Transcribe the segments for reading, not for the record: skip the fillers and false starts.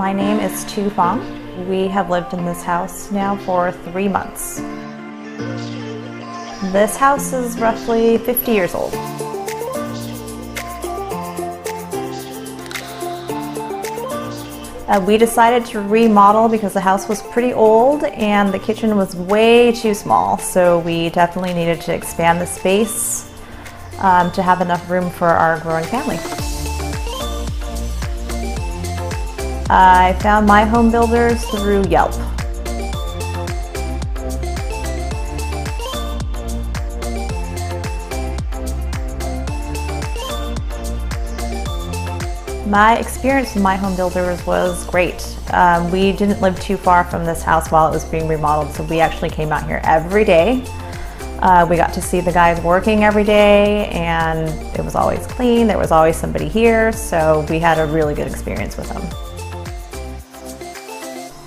My name is Tu Fong. We have lived in this house now for 3 months. This house is roughly 50 years old. We decided to remodel because the house was pretty old and the kitchen was way too small, so we definitely needed to expand the space to have enough room for our growing family. I found my home builders through Yelp. My experience with my home builders was great. We didn't live too far from this house while it was being remodeled, so we actually came out here every day. We got to see the guys working every day, and it was always clean. There was always somebody here, so we had a really good experience with them.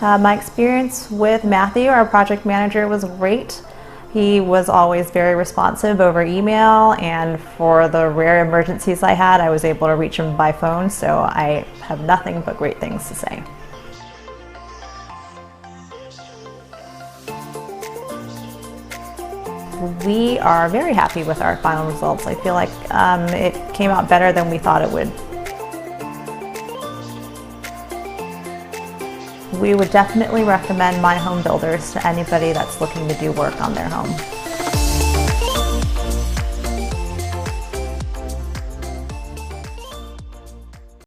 My experience with Matthew, our project manager, was great. He was always very responsive over email, and for the rare emergencies I had, I was able to reach him by phone, so I have nothing but great things to say. We are very happy with our final results. I feel like it came out better than we thought it would. We would definitely recommend my home builders to anybody that's looking to do work on their home.